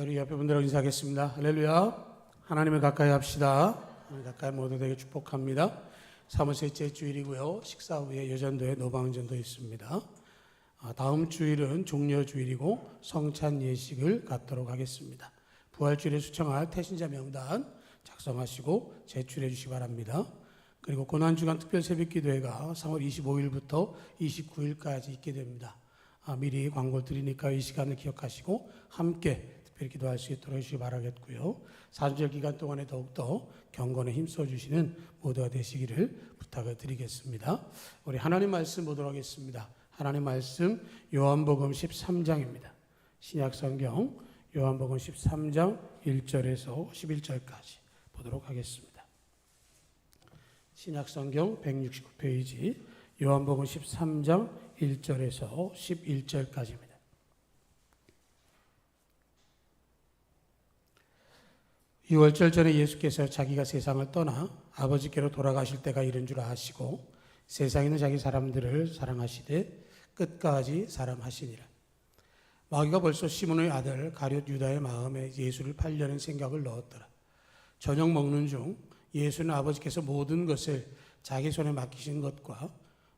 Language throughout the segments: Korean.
우리 옆에 분들하고 인사하겠습니다. 할렐루야. 하나님을 가까이 합시다. 하나님 가까이 모두 되게 축복합니다. 3월 셋째 주일이고요. 식사 후에 여전도에 노방전도 있습니다. 다음 주일은 종려주일이고 성찬 예식을 갖도록 하겠습니다. 부활주일에 수청할 태신자 명단 작성하시고 제출해 주시기 바랍니다. 그리고 고난주간 특별 새벽기도회가 3월 25일부터 29일까지 있게 됩니다. 미리 광고 드리니까 이 시간을 기억하시고 함께 특별히 기도할 수 있도록 해주시기 바라겠고요. 사주절 기간 동안에 더욱더 경건에 힘써주시는 모두가 되시기를 부탁을 드리겠습니다. 우리 하나님 말씀 보도록 하겠습니다. 하나님 말씀 요한복음 13장입니다. 신약성경 요한복음 13장 1절에서 11절까지 보도록 하겠습니다. 신약성경 169페이지 요한복음 13장 1절에서 11절까지입니다. 유월절 전에 예수께서 자기가 세상을 떠나 아버지께로 돌아가실 때가 이른 줄 아시고 세상에 있는 자기 사람들을 사랑하시되 끝까지 사랑하시니라. 마귀가 벌써 시몬의 아들 가룟 유다의 마음에 예수를 팔려는 생각을 넣었더라. 저녁 먹는 중 예수는 아버지께서 모든 것을 자기 손에 맡기신 것과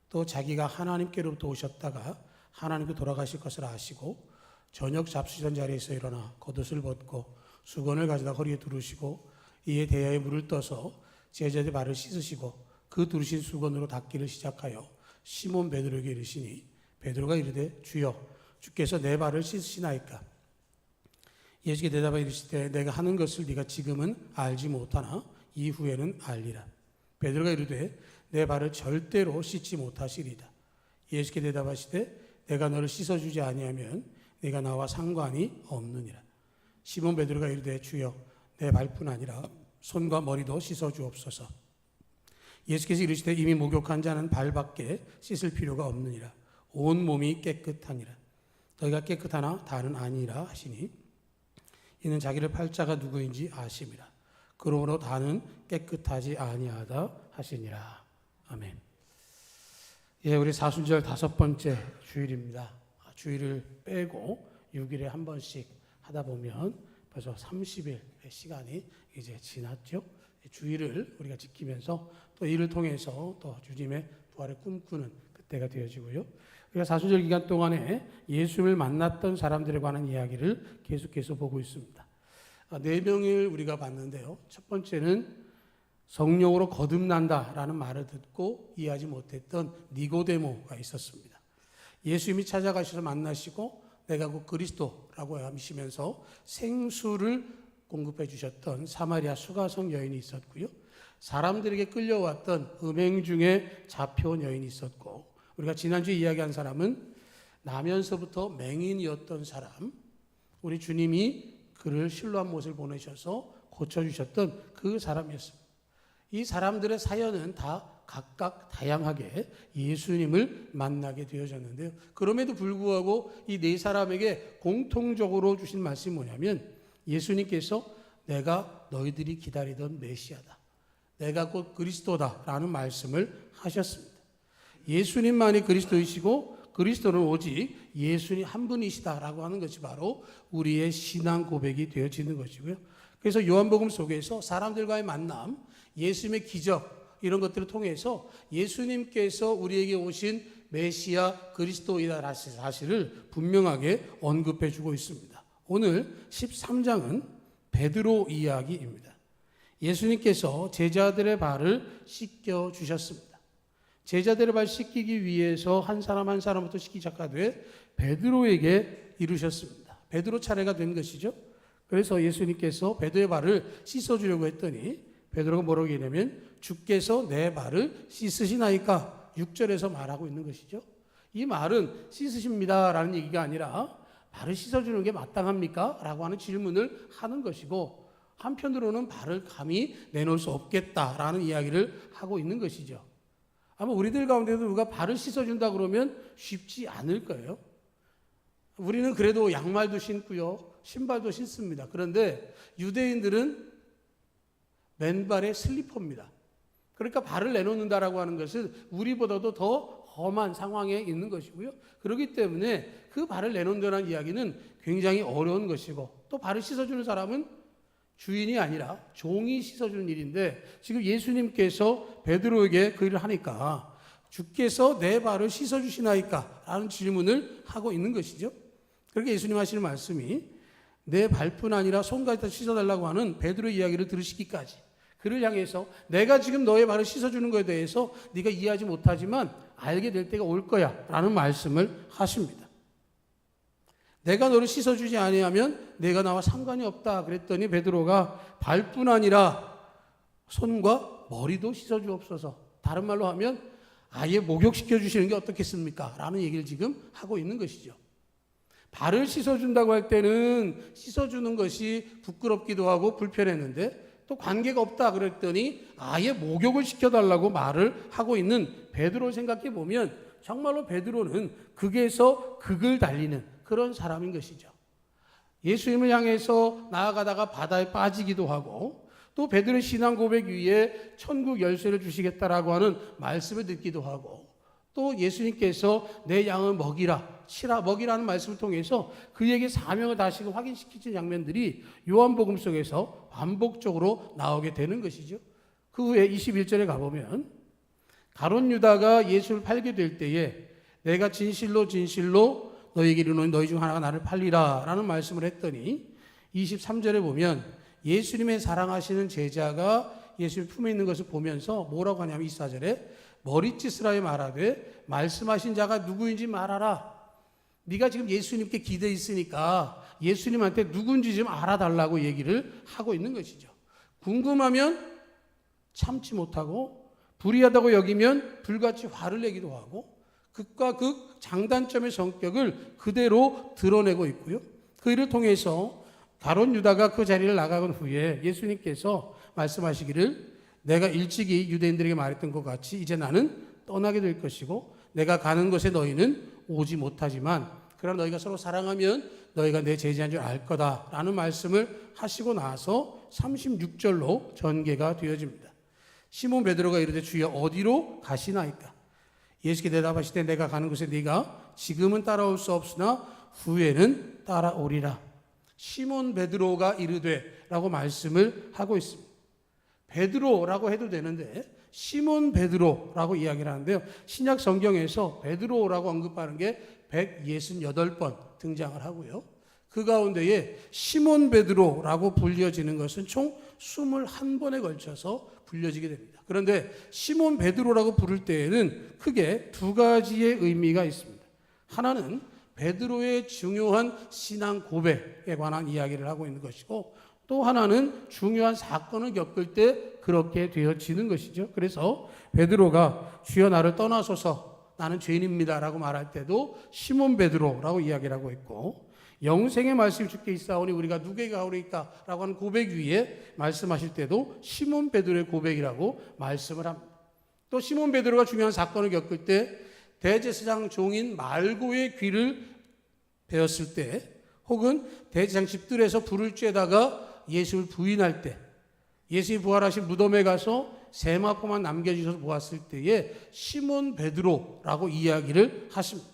또 자기가 하나님께로부터 오셨다가 하나님께 돌아가실 것을 아시고 저녁 잡수시던 자리에서 일어나 겉옷을 벗고 수건을 가져다 허리에 두르시고 이에 대야에 물을 떠서 제자들의 발을 씻으시고 그 두르신 수건으로 닦기를 시작하여 시몬 베드로에게 이르시니 베드로가 이르되 주여 주께서 내 발을 씻으시나이까. 예수께 대답하여 이르시되 내가 하는 것을 네가 지금은 알지 못하나 이후에는 알리라. 베드로가 이르되 내 발을 절대로 씻지 못하시리다. 예수께 대답하시되 내가 너를 씻어주지 아니하면 네가 나와 상관이 없느니라. 시몬 베드로가 이르되 주여 내 발뿐 아니라 손과 머리도 씻어주옵소서. 예수께서 이르시되 이미 목욕한 자는 발밖에 씻을 필요가 없느니라. 온 몸이 깨끗하니라. 너희가 깨끗하나 다는 아니라 하시니 이는 자기를 팔 자가 누구인지 아심이라. 그러므로 다는 깨끗하지 아니하다 하시니라. 아멘. 예, 우리 사순절 5번째 주일입니다. 주일을 빼고 6일에 한 번씩 하다 보면 벌써 30일의 시간이 이제 지났죠. 주일을 우리가 지키면서 또 이를 통해서 또 주님의 부활을 꿈꾸는 그때가 되어지고요. 우리가 사순절 기간 동안에 예수를 만났던 사람들에 관한 이야기를 계속해서 보고 있습니다. 4명을 우리가 봤는데요. 첫 번째는 성령으로 거듭난다라는 말을 듣고 이해하지 못했던 니고데모가 있었습니다. 예수님이 찾아가셔서 만나시고 내가 곧 그리스도라고 하시면서 생수를 공급해 주셨던 사마리아 수가성 여인이 있었고요. 사람들에게 끌려왔던 음행 중에 잡혀온 여인이 있었고, 우리가 지난주에 이야기한 사람은 나면서부터 맹인이었던 사람, 우리 주님이 그를 실로암 못을 보내셔서 고쳐주셨던 그 사람이었습니다. 이 사람들의 사연은 다 각각 다양하게 예수님을 만나게 되어졌는데요. 그럼에도 불구하고 이 4사람에게 공통적으로 주신 말씀이 뭐냐면 예수님께서 내가 너희들이 기다리던 메시아다. 내가 곧 그리스도다라는 말씀을 하셨습니다. 예수님만이 그리스도이시고 그리스도는 오직 예수님 한 분이시다라고 하는 것이 바로 우리의 신앙 고백이 되어지는 것이고요. 그래서 요한복음 속에서 사람들과의 만남, 예수님의 기적 이런 것들을 통해서 예수님께서 우리에게 오신 메시아 그리스도이다라는 사실을 분명하게 언급해 주고 있습니다. 오늘 13장은 베드로 이야기입니다. 예수님께서 제자들의 발을 씻겨 주셨습니다. 제자들의 발 씻기기 위해서 한 사람 한 사람부터 씻기 시작하되 베드로에게 이르셨습니다. 베드로 차례가 된 것이죠. 그래서 예수님께서 베드로의 발을 씻어주려고 했더니 베드로가 뭐라고 얘기하냐면 주께서 내 발을 씻으시나이까 6절에서 말하고 있는 것이죠. 이 말은 씻으십니다라는 얘기가 아니라 발을 씻어주는 게 마땅합니까? 라고 하는 질문을 하는 것이고, 한편으로는 발을 감히 내놓을 수 없겠다라는 이야기를 하고 있는 것이죠. 아마 우리들 가운데도 누가 발을 씻어준다 그러면 쉽지 않을 거예요. 우리는 그래도 양말도 신고요, 신발도 신습니다. 그런데 유대인들은 맨발에 슬리퍼입니다. 그러니까 발을 내놓는다라고 하는 것은 우리보다도 더 험한 상황에 있는 것이고요. 그렇기 때문에 그 발을 내놓는다는 이야기는 굉장히 어려운 것이고, 또 발을 씻어주는 사람은 주인이 아니라 종이 씻어주는 일인데 지금 예수님께서 베드로에게 그 일을 하니까 주께서 내 발을 씻어주시나이까? 라는 질문을 하고 있는 것이죠. 그렇게 예수님 하시는 말씀이 내 발뿐 아니라 손까지 다 씻어달라고 하는 베드로의 이야기를 들으시기까지 그를 향해서 내가 지금 너의 발을 씻어주는 것에 대해서 네가 이해하지 못하지만 알게 될 때가 올 거야 라는 말씀을 하십니다. 내가 너를 씻어주지 아니하면 내가 나와 상관이 없다 그랬더니 베드로가 발뿐 아니라 손과 머리도 씻어주옵소서. 다른 말로 하면 아예 목욕시켜 주시는 게 어떻겠습니까? 라는 얘기를 지금 하고 있는 것이죠. 발을 씻어준다고 할 때는 씻어주는 것이 부끄럽기도 하고 불편했는데 또 관계가 없다 그랬더니 아예 목욕을 시켜달라고 말을 하고 있는 베드로를 생각해 보면 정말로 베드로는 극에서 극을 달리는 그런 사람인 것이죠. 예수님을 향해서 나아가다가 바다에 빠지기도 하고 또 베드로의 신앙 고백 위에 천국 열쇠를 주시겠다라고 하는 말씀을 듣기도 하고 또 예수님께서 내 양을 먹이라 치라 먹이라는 말씀을 통해서 그에게 사명을 다시금 확인시키는 장면들이 요한복음 속에서 반복적으로 나오게 되는 것이죠. 그 후에 21절에 가보면 가룟 유다가 예수를 팔게 될 때에 내가 진실로 진실로 너희에게 이르노니 너희 중 하나가 나를 팔리라 라는 말씀을 했더니 23절에 보면 예수님의 사랑하시는 제자가 예수님 품에 있는 것을 보면서 뭐라고 하냐면 24절에 머리짓으라 말하되 말씀하신 자가 누구인지 말하라. 네가 지금 예수님께 기대해 있으니까 예수님한테 누군지 좀 알아달라고 얘기를 하고 있는 것이죠. 궁금하면 참지 못하고 불의하다고 여기면 불같이 화를 내기도 하고 극과 극 장단점의 성격을 그대로 드러내고 있고요. 그 일을 통해서 가룟 유다가 그 자리를 나가건 후에 예수님께서 말씀하시기를 내가 일찍이 유대인들에게 말했던 것 같이 이제 나는 떠나게 될 것이고 내가 가는 곳에 너희는 오지 못하지만 그러나 너희가 서로 사랑하면 너희가 내 제자인 줄 알 거다라는 말씀을 하시고 나서 36절로 전개가 되어집니다. 시몬 베드로가 이르되 주여 어디로 가시나이까? 예수께 대답하시되 내가 가는 곳에 네가 지금은 따라올 수 없으나 후에는 따라오리라. 시몬 베드로가 이르되 라고 말씀을 하고 있습니다. 베드로라고 해도 되는데 시몬 베드로라고 이야기를 하는데요. 신약 성경에서 베드로라고 언급하는 게 168번 등장을 하고요. 그 가운데에 시몬 베드로라고 불려지는 것은 총 21번에 걸쳐서 불려지게 됩니다. 그런데 시몬 베드로라고 부를 때에는 크게 두 가지의 의미가 있습니다. 하나는 베드로의 중요한 신앙 고백에 관한 이야기를 하고 있는 것이고 또 하나는 중요한 사건을 겪을 때 그렇게 되어지는 것이죠. 그래서 베드로가 주여 나를 떠나소서 나는 죄인입니다 라고 말할 때도 시몬 베드로라고 이야기를 하고 있고 영생의 말씀이 주께 있사오니 우리가 누구에게 가오리까 라고 하는 고백 위에 말씀하실 때도 시몬 베드로의 고백이라고 말씀을 합니다. 또 시몬 베드로가 중요한 사건을 겪을 때 대제사장 종인 말고의 귀를 베었을 때 혹은 대제사장 집들에서 불을 쬐다가 예수를 부인할 때 예수님이 부활하신 무덤에 가서 세마포만 남겨주셔서 보았을 때에 시몬 베드로라고 이야기를 하십니다.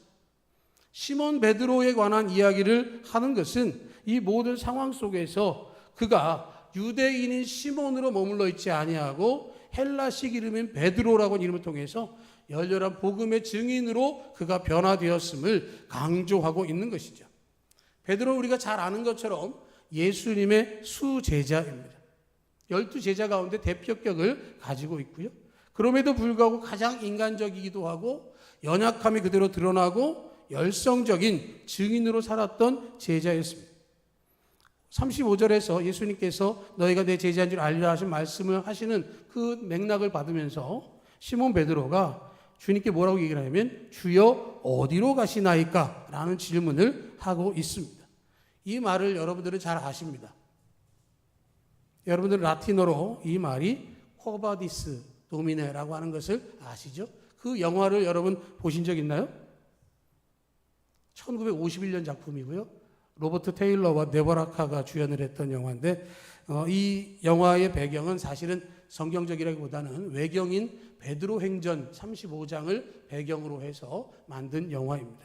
시몬 베드로에 관한 이야기를 하는 것은 이 모든 상황 속에서 그가 유대인인 시몬으로 머물러 있지 아니하고 헬라식 이름인 베드로라고 이름을 통해서 열렬한 복음의 증인으로 그가 변화되었음을 강조하고 있는 것이죠. 베드로는 우리가 잘 아는 것처럼 예수님의 수제자입니다. 12제자 가운데 대표격을 가지고 있고요. 그럼에도 불구하고 가장 인간적이기도 하고 연약함이 그대로 드러나고 열성적인 증인으로 살았던 제자였습니다. 35절에서 예수님께서 너희가 내 제자인 줄 알리라 하신 말씀을 하시는 그 맥락을 받으면서 시몬 베드로가 주님께 뭐라고 얘기를 하냐면 주여 어디로 가시나이까? 라는 질문을 하고 있습니다. 이 말을 여러분들은 잘 아십니다. 여러분들은 라틴어로 이 말이 코바디스 도미네라고 하는 것을 아시죠? 그 영화를 여러분 보신 적 있나요? 1951년 작품이고요. 로버트 테일러와 데보라 카가 주연을 했던 영화인데 이 영화의 배경은 사실은 성경적이라기보다는 외경인 베드로 행전 35장을 배경으로 해서 만든 영화입니다.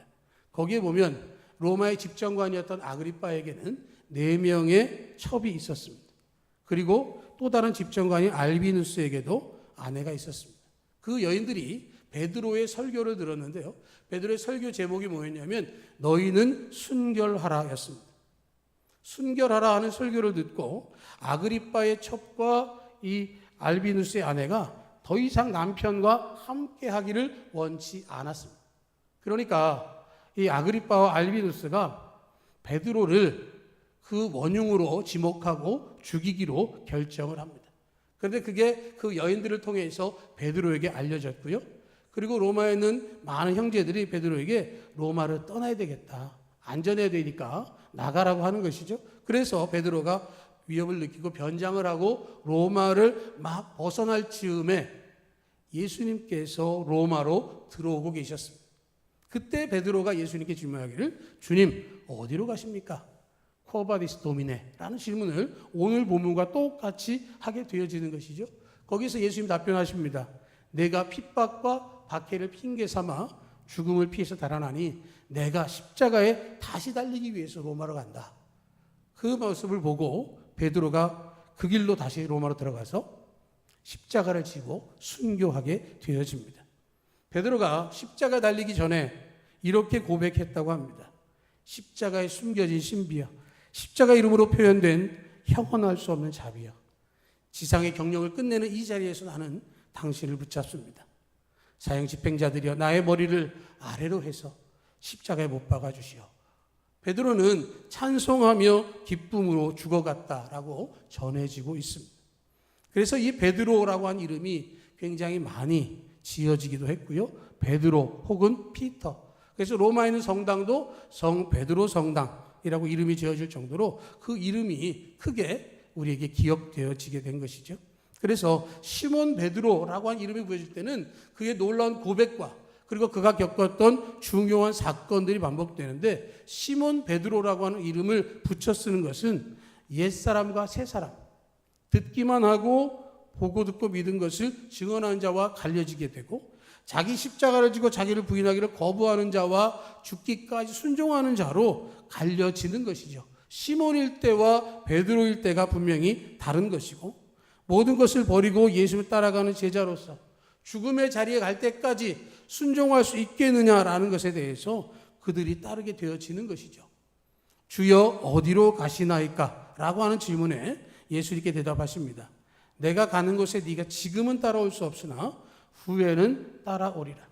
거기에 보면 로마의 집정관이었던 아그리빠에게는 4명의 첩이 있었습니다. 그리고 또 다른 집정관인 알비누스에게도 아내가 있었습니다. 그 여인들이 베드로의 설교를 들었는데요. 베드로의 설교 제목이 뭐였냐면 너희는 순결하라였습니다. 순결하라 하는 설교를 듣고 아그리빠의 첩과 이 알비누스의 아내가 더 이상 남편과 함께 하기를 원치 않았습니다. 그러니까 이 아그리빠와 알비누스가 베드로를 그 원흉으로 지목하고 죽이기로 결정을 합니다. 그런데 그게 그 여인들을 통해서 베드로에게 알려졌고요. 그리고 로마에 있는 많은 형제들이 베드로에게 로마를 떠나야 되겠다, 안전해야 되니까 나가라고 하는 것이죠. 그래서 베드로가 위협을 느끼고 변장을 하고 로마를 막 벗어날 즈음에 예수님께서 로마로 들어오고 계셨습니다. 그때 베드로가 예수님께 질문하기를 주님 어디로 가십니까? 코바디스 도미네라는 질문을 오늘 본문과 똑같이 하게 되어지는 것이죠. 거기서 예수님 답변하십니다. 내가 핍박과 박해를 핑계 삼아 죽음을 피해서 달아나니 내가 십자가에 다시 달리기 위해서 로마로 간다. 그 모습을 보고 베드로가 그 길로 다시 로마로 들어가서 십자가를 지고 순교하게 되어집니다. 베드로가 십자가 달리기 전에 이렇게 고백했다고 합니다. 십자가에 숨겨진 신비여, 십자가 이름으로 표현된 형언할 수 없는 자비여, 지상의 경력을 끝내는 이 자리에서 나는 당신을 붙잡습니다. 사형 집행자들이여 나의 머리를 아래로 해서 십자가에 못 박아 주시오. 베드로는 찬송하며 기쁨으로 죽어갔다라고 전해지고 있습니다. 그래서 이 베드로라고 한 이름이 굉장히 많이 지어지기도 했고요. 베드로 혹은 피터. 그래서 로마에 있는 성당도 성 베드로 성당이라고 이름이 지어질 정도로 그 이름이 크게 우리에게 기억되어지게 된 것이죠. 그래서 시몬 베드로라고 한 이름이 부여질 때는 그의 놀라운 고백과 그리고 그가 겪었던 중요한 사건들이 반복되는데 시몬 베드로라고 하는 이름을 붙여 쓰는 것은 옛사람과 새사람, 듣기만 하고 보고 듣고 믿은 것을 증언하는 자와 갈려지게 되고 자기 십자가를 지고 자기를 부인하기를 거부하는 자와 죽기까지 순종하는 자로 갈려지는 것이죠. 시몬일 때와 베드로일 때가 분명히 다른 것이고 모든 것을 버리고 예수를 따라가는 제자로서 죽음의 자리에 갈 때까지 순종할 수 있겠느냐라는 것에 대해서 그들이 따르게 되어지는 것이죠. 주여 어디로 가시나이까? 라고 하는 질문에 예수님께 대답하십니다. 내가 가는 곳에 네가 지금은 따라올 수 없으나 후에는 따라오리라.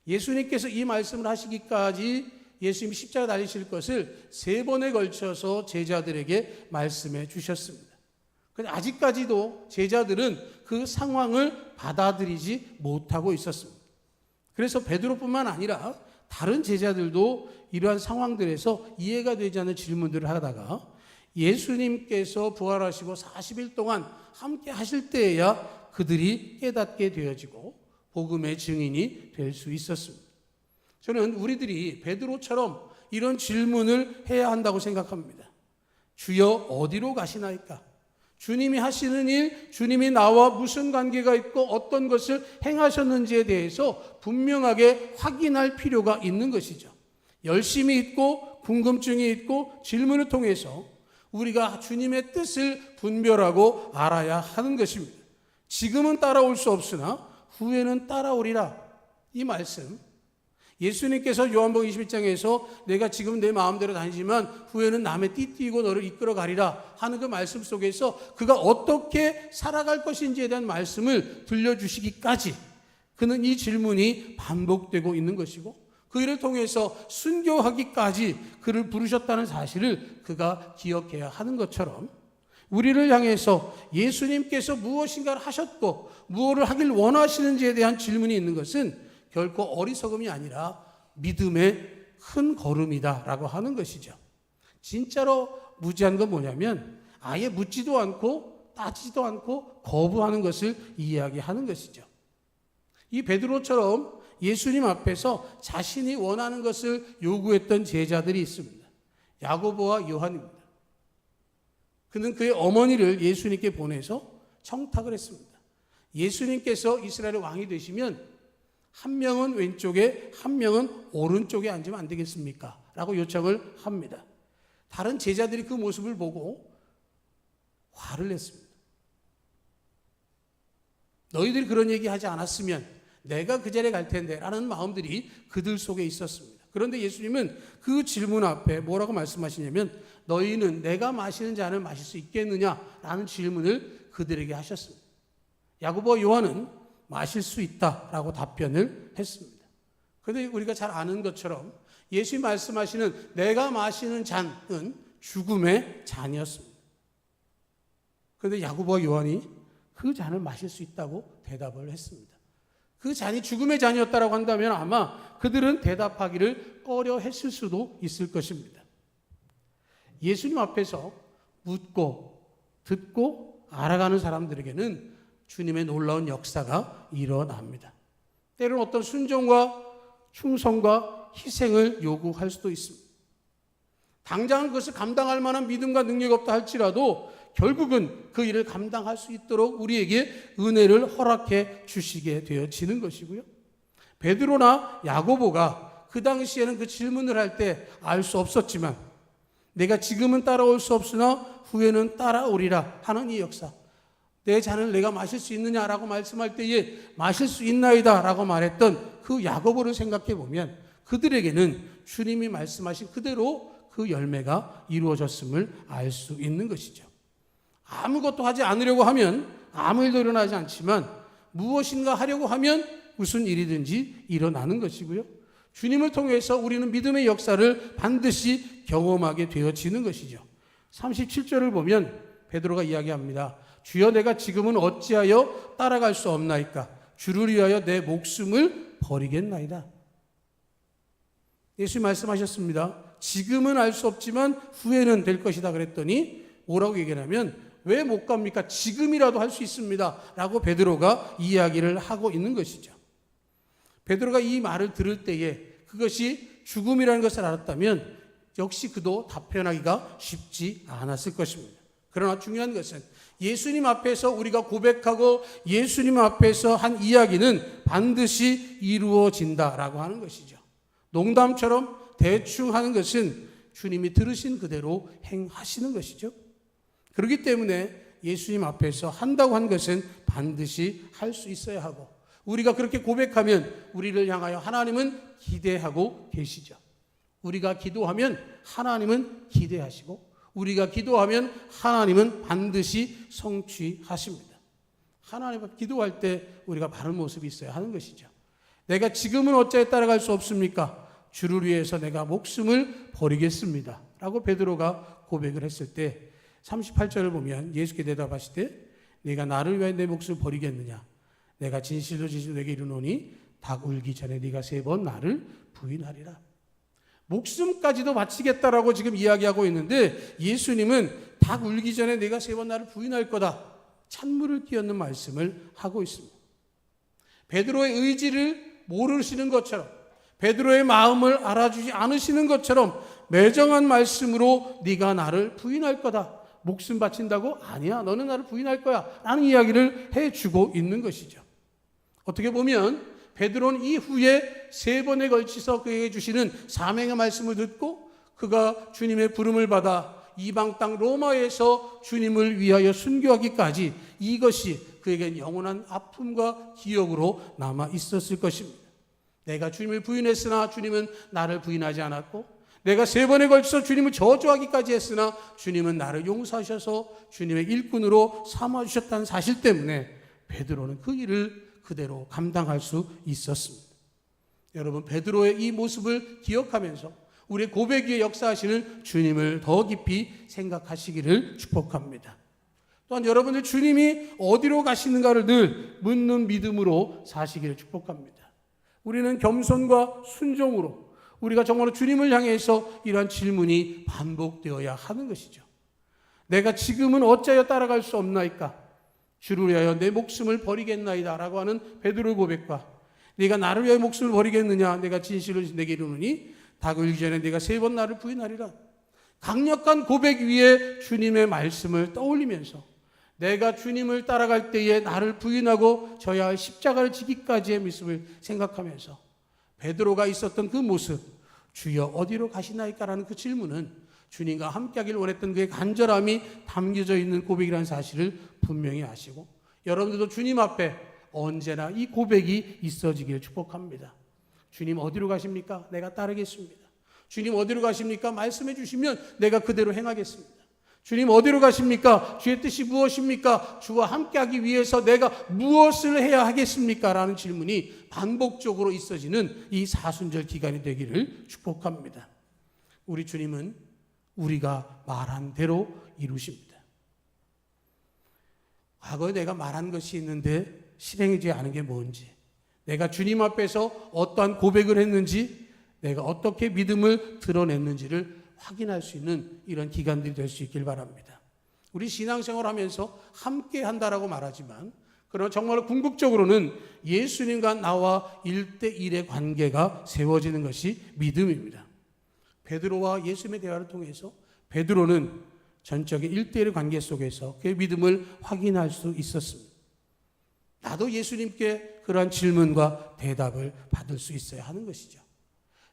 예수님께서 이 말씀을 하시기까지 예수님이 십자가 달리실 것을 3번에 걸쳐서 제자들에게 말씀해 주셨습니다. 그런데 아직까지도 제자들은 그 상황을 받아들이지 못하고 있었습니다. 그래서 베드로뿐만 아니라 다른 제자들도 이러한 상황들에서 이해가 되지 않는 질문들을 하다가 예수님께서 부활하시고 40일 동안 함께 하실 때에야 그들이 깨닫게 되어지고 복음의 증인이 될 수 있었습니다. 저는 우리들이 베드로처럼 이런 질문을 해야 한다고 생각합니다. 주여 어디로 가시나이까? 주님이 하시는 일, 주님이 나와 무슨 관계가 있고 어떤 것을 행하셨는지에 대해서 분명하게 확인할 필요가 있는 것이죠. 열심이 있고 궁금증이 있고 질문을 통해서 우리가 주님의 뜻을 분별하고 알아야 하는 것입니다. 지금은 따라올 수 없으나 후에는 따라오리라. 이 말씀 예수님께서 요한복음 21장에서 내가 지금 내 마음대로 다니지만 후에는 남의 띠띠고 너를 이끌어 가리라 하는 그 말씀 속에서 그가 어떻게 살아갈 것인지에 대한 말씀을 들려주시기까지 그는 이 질문이 반복되고 있는 것이고 그 일을 통해서 순교하기까지 그를 부르셨다는 사실을 그가 기억해야 하는 것처럼 우리를 향해서 예수님께서 무엇인가를 하셨고 무엇을 하길 원하시는지에 대한 질문이 있는 것은 결코 어리석음이 아니라 믿음의 큰 걸음이다라고 하는 것이죠. 진짜로 무지한 건 뭐냐면 아예 묻지도 않고 따지지도 않고 거부하는 것을 이야기하는 것이죠. 이 베드로처럼 예수님 앞에서 자신이 원하는 것을 요구했던 제자들이 있습니다. 야고보와 요한입니다. 그는 그의 어머니를 예수님께 보내서 청탁을 했습니다. 예수님께서 이스라엘의 왕이 되시면 한 명은 왼쪽에 한 명은 오른쪽에 앉으면 안 되겠습니까? 라고 요청을 합니다. 다른 제자들이 그 모습을 보고 화를 냈습니다. 너희들이 그런 얘기하지 않았으면 내가 그 자리에 갈 텐데 라는 마음들이 그들 속에 있었습니다. 그런데 예수님은 그 질문 앞에 뭐라고 말씀하시냐면 너희는 내가 마시는 잔을 마실 수 있겠느냐라는 질문을 그들에게 하셨습니다. 야고보와 요한은 마실 수 있다라고 답변을 했습니다. 그런데 우리가 잘 아는 것처럼 예수님이 말씀하시는 내가 마시는 잔은 죽음의 잔이었습니다. 그런데 야고보와 요한이 그 잔을 마실 수 있다고 대답을 했습니다. 그 잔이 죽음의 잔이었다고 한다면 아마 그들은 대답하기를 꺼려 했을 수도 있을 것입니다. 예수님 앞에서 묻고 듣고 알아가는 사람들에게는 주님의 놀라운 역사가 일어납니다. 때로는 어떤 순종과 충성과 희생을 요구할 수도 있습니다. 당장은 그것을 감당할 만한 믿음과 능력이 없다 할지라도 결국은 그 일을 감당할 수 있도록 우리에게 은혜를 허락해 주시게 되어지는 것이고요. 베드로나 야고보가 그 당시에는 그 질문을 할 때 알 수 없었지만 내가 지금은 따라올 수 없으나 후에는 따라오리라 하는 이 역사, 내 잔을 내가 마실 수 있느냐라고 말씀할 때에 마실 수 있나이다 라고 말했던 그 야고보를 생각해 보면 그들에게는 주님이 말씀하신 그대로 그 열매가 이루어졌음을 알 수 있는 것이죠. 아무것도 하지 않으려고 하면 아무 일도 일어나지 않지만 무엇인가 하려고 하면 무슨 일이든지 일어나는 것이고요. 주님을 통해서 우리는 믿음의 역사를 반드시 경험하게 되어지는 것이죠. 37절을 보면 베드로가 이야기합니다. 주여 내가 지금은 어찌하여 따라갈 수 없나이까? 주를 위하여 내 목숨을 버리겠나이다. 예수님 말씀하셨습니다. 지금은 알 수 없지만 후에는 될 것이다 그랬더니 뭐라고 얘기하냐면 왜 못 갑니까? 지금이라도 할 수 있습니다 라고 베드로가 이야기를 하고 있는 것이죠. 베드로가 이 말을 들을 때에 그것이 죽음이라는 것을 알았다면 역시 그도 답변하기가 쉽지 않았을 것입니다. 그러나 중요한 것은 예수님 앞에서 우리가 고백하고 예수님 앞에서 한 이야기는 반드시 이루어진다라고 하는 것이죠. 농담처럼 대충 하는 것은 주님이 들으신 그대로 행하시는 것이죠. 그렇기 때문에 예수님 앞에서 한다고 한 것은 반드시 할 수 있어야 하고 우리가 그렇게 고백하면 우리를 향하여 하나님은 기대하고 계시죠. 우리가 기도하면 하나님은 기대하시고 우리가 기도하면 하나님은 반드시 성취하십니다. 하나님 앞에 기도할 때 우리가 바른 모습이 있어야 하는 것이죠. 내가 지금은 어찌하여 따라갈 수 없습니까? 주를 위해서 내가 목숨을 버리겠습니다 라고 베드로가 고백을 했을 때 38절을 보면 예수께 대답하시되 네가 나를 위하여 내 목숨을 버리겠느냐? 내가 진실로 진실로 내게 이르노니 닭 울기 전에 네가 3번 나를 부인하리라. 목숨까지도 바치겠다라고 지금 이야기하고 있는데 예수님은 닭 울기 전에 네가 3번 나를 부인할 거다. 찬물을 끼얹는 말씀을 하고 있습니다. 베드로의 의지를 모르시는 것처럼 베드로의 마음을 알아주지 않으시는 것처럼 매정한 말씀으로 네가 나를 부인할 거다. 목숨 바친다고? 아니야. 너는 나를 부인할 거야. 라는 이야기를 해주고 있는 것이죠. 어떻게 보면 베드로는 이후에 3번에 걸쳐서 그에게 주시는 사명의 말씀을 듣고 그가 주님의 부름을 받아 이방 땅 로마에서 주님을 위하여 순교하기까지 이것이 그에겐 영원한 아픔과 기억으로 남아 있었을 것입니다. 내가 주님을 부인했으나 주님은 나를 부인하지 않았고 내가 3번에 걸쳐서 주님을 저주하기까지 했으나 주님은 나를 용서하셔서 주님의 일꾼으로 삼아주셨다는 사실 때문에 베드로는 그 일을 그대로 감당할 수 있었습니다. 여러분, 베드로의 이 모습을 기억하면서 우리의 고백 위에 역사하시는 주님을 더 깊이 생각하시기를 축복합니다. 또한 여러분들 주님이 어디로 가시는가를 늘 묻는 믿음으로 사시기를 축복합니다. 우리는 겸손과 순종으로 우리가 정말로 주님을 향해서 이러한 질문이 반복되어야 하는 것이죠. 내가 지금은 어찌하여 따라갈 수 없나이까? 주를 위하여 내 목숨을 버리겠나이다 라고 하는 베드로의 고백과 네가 나를 위하여 목숨을 버리겠느냐? 내가 진실을 내게 이르노니 닭 울기 전에 네가 3번 나를 부인하리라. 강력한 고백 위에 주님의 말씀을 떠올리면서 내가 주님을 따라갈 때에 나를 부인하고 져야 할 십자가를 지기까지의 모습을 생각하면서 베드로가 있었던 그 모습, 주여 어디로 가시나이까라는 그 질문은 주님과 함께하길 원했던 그의 간절함이 담겨져 있는 고백이라는 사실을 분명히 아시고, 여러분들도 주님 앞에 언제나 이 고백이 있어지길 축복합니다. 주님 어디로 가십니까? 내가 따르겠습니다. 주님 어디로 가십니까? 말씀해 주시면 내가 그대로 행하겠습니다. 주님 어디로 가십니까? 주의 뜻이 무엇입니까? 주와 함께하기 위해서 내가 무엇을 해야 하겠습니까? 라는 질문이 반복적으로 있어지는 이 사순절 기간이 되기를 축복합니다. 우리 주님은 우리가 말한 대로 이루십니다. 과거에 내가 말한 것이 있는데 실행하지 않은 게 뭔지, 내가 주님 앞에서 어떠한 고백을 했는지, 내가 어떻게 믿음을 드러냈는지를 확인할 수 있는 이런 기간들이 될 수 있길 바랍니다. 우리 신앙생활 하면서 함께 한다라고 말하지만, 그러나 정말 궁극적으로는 예수님과 나와 1대1의 관계가 세워지는 것이 믿음입니다. 베드로와 예수님의 대화를 통해서 베드로는 전적인 1대1의 관계 속에서 그의 믿음을 확인할 수 있었습니다. 나도 예수님께 그러한 질문과 대답을 받을 수 있어야 하는 것이죠.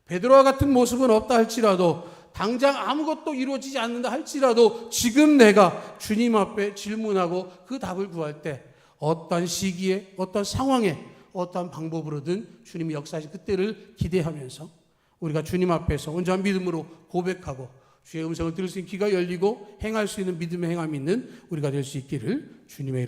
베드로와 같은 모습은 없다 할지라도, 당장 아무것도 이루어지지 않는다 할지라도, 지금 내가 주님 앞에 질문하고 그 답을 구할 때 어떤 시기에, 어떤 상황에, 어떤 방법으로든 주님이 역사하신 그때를 기대하면서 우리가 주님 앞에서 온전한 믿음으로 고백하고 주의 음성을 들을 수 있는 귀가 열리고 행할 수 있는 믿음의 행함이 있는 우리가 될 수 있기를 주님의